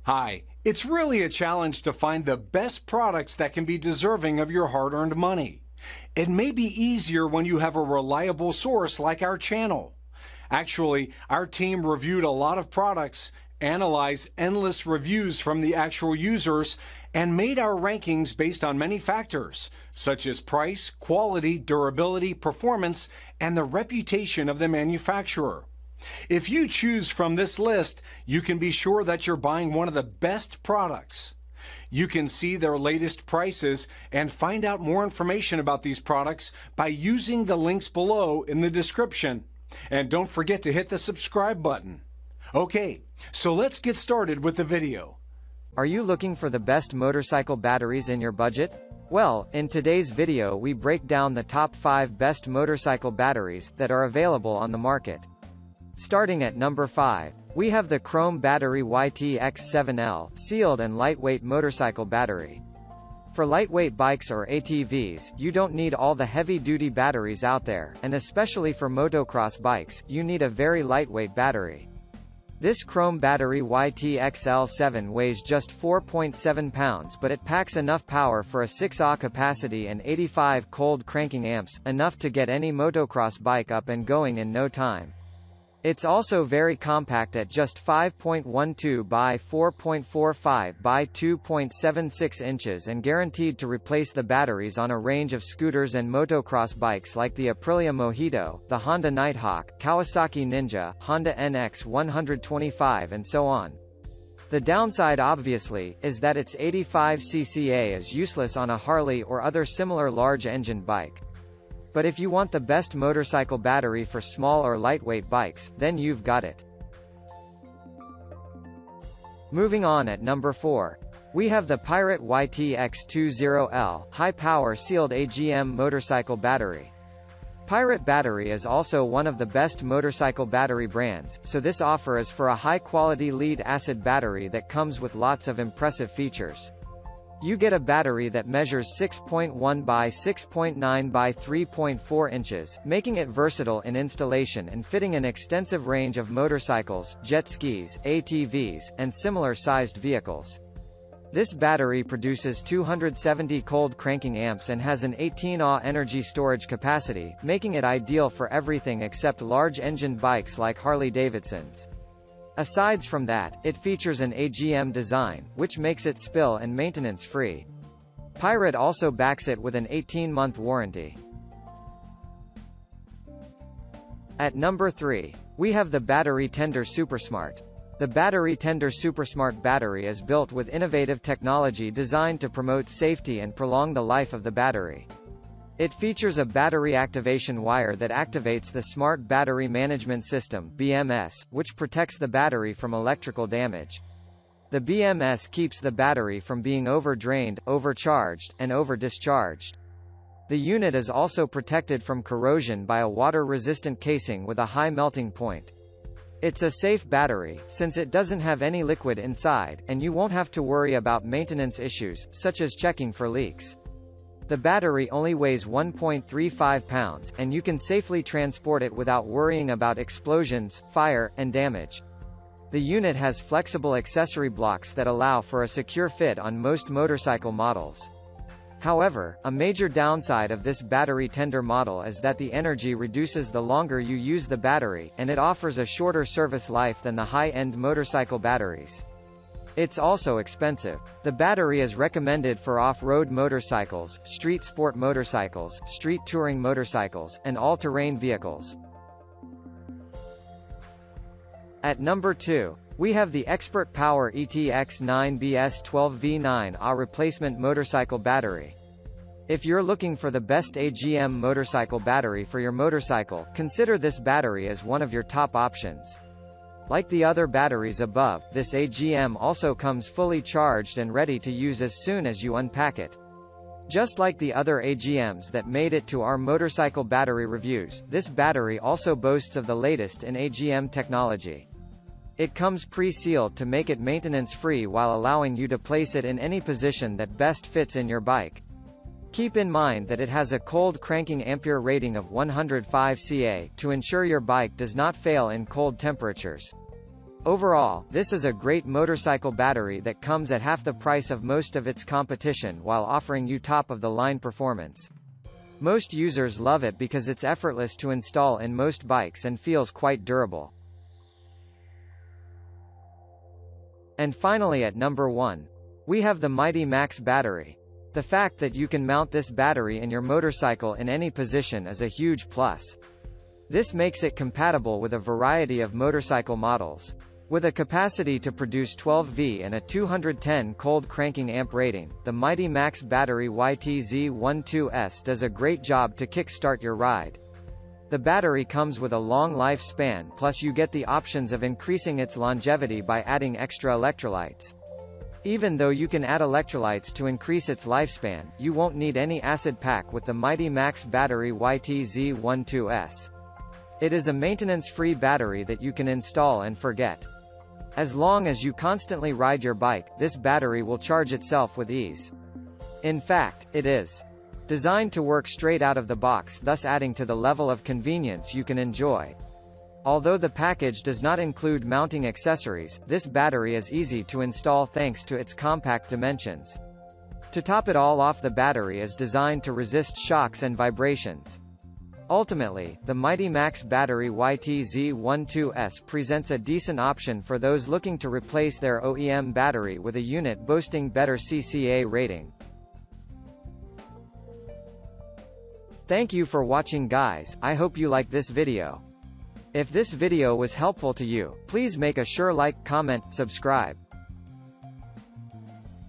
Hi, it's really a challenge to find the best products that can be deserving of your hard-earned money. It may be easier when you have a reliable source like our channel. Actually, our team reviewed a lot of products, analyzed endless reviews from the actual users, and made our rankings based on many factors, such as price, quality, durability, performance, and the reputation of the manufacturer. If you choose from this list, you can be sure that you're buying one of the best products. You can see their latest prices and find out more information about these products by using the links below in the description. And don't forget to hit the subscribe button. Okay, so let's get started with the video. Are you looking for the best motorcycle batteries in your budget? Well, in today's video we break down the top 5 best motorcycle batteries that are available on the market. Starting at number 5, we have the Chrome Battery Whitey X7L, sealed and lightweight motorcycle battery. For lightweight bikes or ATVs, you don't need all the heavy-duty batteries out there, and especially for motocross bikes, you need a very lightweight battery. This Chrome Battery Whitey XL7 weighs just 4.7 pounds, but it packs enough power for a 6Ah capacity and 85 cold cranking amps, enough to get any motocross bike up and going in no time. It's also very compact at just 5.12 by 4.45 by 2.76 inches and guaranteed to replace the batteries on a range of scooters and motocross bikes like the Aprilia Mojito, the Honda Nighthawk, Kawasaki Ninja, Honda NX 125 and so on. The downside obviously, is that its 85 cca is useless on a Harley or other similar large-engined bike. But if you want the best motorcycle battery for small or lightweight bikes, then you've got it. Moving on at number 4. We have the Pirate Whitey X7L, high-power sealed AGM motorcycle battery. Pirate Battery is also one of the best motorcycle battery brands, so this offer is for a high-quality lead-acid battery that comes with lots of impressive features. You get a battery that measures 6.1 by 6.9 by 3.4 inches, making it versatile in installation and fitting an extensive range of motorcycles, jet skis, ATVs, and similar-sized vehicles. This battery produces 270 cold cranking amps and has an 18Ah energy storage capacity, making it ideal for everything except large-engined bikes like Harley-Davidson's. Aside from that, it features an AGM design, which makes it spill and maintenance-free. Pirate also backs it with an 18-month warranty. At number 3, we have the Battery Tender Supersmart. The Battery Tender Supersmart battery is built with innovative technology designed to promote safety and prolong the life of the battery. It features a battery activation wire that activates the Smart Battery Management System (BMS), which protects the battery from electrical damage. The BMS keeps the battery from being overdrained, overcharged, and over-discharged. The unit is also protected from corrosion by a water-resistant casing with a high melting point. It's a safe battery, since it doesn't have any liquid inside, and you won't have to worry about maintenance issues, such as checking for leaks. The battery only weighs 1.35 pounds, and you can safely transport it without worrying about explosions, fire, and damage. The unit has flexible accessory blocks that allow for a secure fit on most motorcycle models. However, a major downside of this battery tender model is that the energy reduces the longer you use the battery, and it offers a shorter service life than the high-end motorcycle batteries. It's also expensive. The battery is recommended for off-road motorcycles, street sport motorcycles, street touring motorcycles, and all-terrain vehicles. At number 2, we have the ExpertPower ETX9BS12V9A replacement motorcycle battery. If you're looking for the best AGM motorcycle battery for your motorcycle, consider this battery as one of your top options. Like the other batteries above, this AGM also comes fully charged and ready to use as soon as you unpack it. Just like the other AGMs that made it to our motorcycle battery reviews, this battery also boasts of the latest in AGM technology. It comes pre-sealed to make it maintenance-free while allowing you to place it in any position that best fits in your bike. Keep in mind that it has a cold cranking ampere rating of 105 ca to ensure your bike does not fail in cold temperatures. Overall, this is a great motorcycle battery that comes at half the price of most of its competition while offering you top-of-the-line performance. Most users love it because it's effortless to install in most bikes and feels quite durable. And finally at number 1, we have the Mighty Max battery. The fact that you can mount this battery in your motorcycle in any position is a huge plus. This makes it compatible with a variety of motorcycle models. With a capacity to produce 12V and a 210 cold cranking amp rating, the Mighty Max battery YTZ12S does a great job to kickstart your ride. The battery comes with a long lifespan, plus you get the options of increasing its longevity by adding extra electrolytes. Even though you can add electrolytes to increase its lifespan, you won't need any acid pack with the Mighty Max battery YTZ12S. It is a maintenance-free battery that you can install and forget. As long as you constantly ride your bike, this battery will charge itself with ease. In fact, it is designed to work straight out of the box, thus adding to the level of convenience you can enjoy. Although the package does not include mounting accessories, this battery is easy to install thanks to its compact dimensions. To top it all off, the battery is designed to resist shocks and vibrations. Ultimately, the Mighty Max battery YTZ12S presents a decent option for those looking to replace their OEM battery with a unit boasting better CCA rating. Thank you for watching, guys. I hope you like this video. If this video was helpful to you, please make a sure like, comment, subscribe.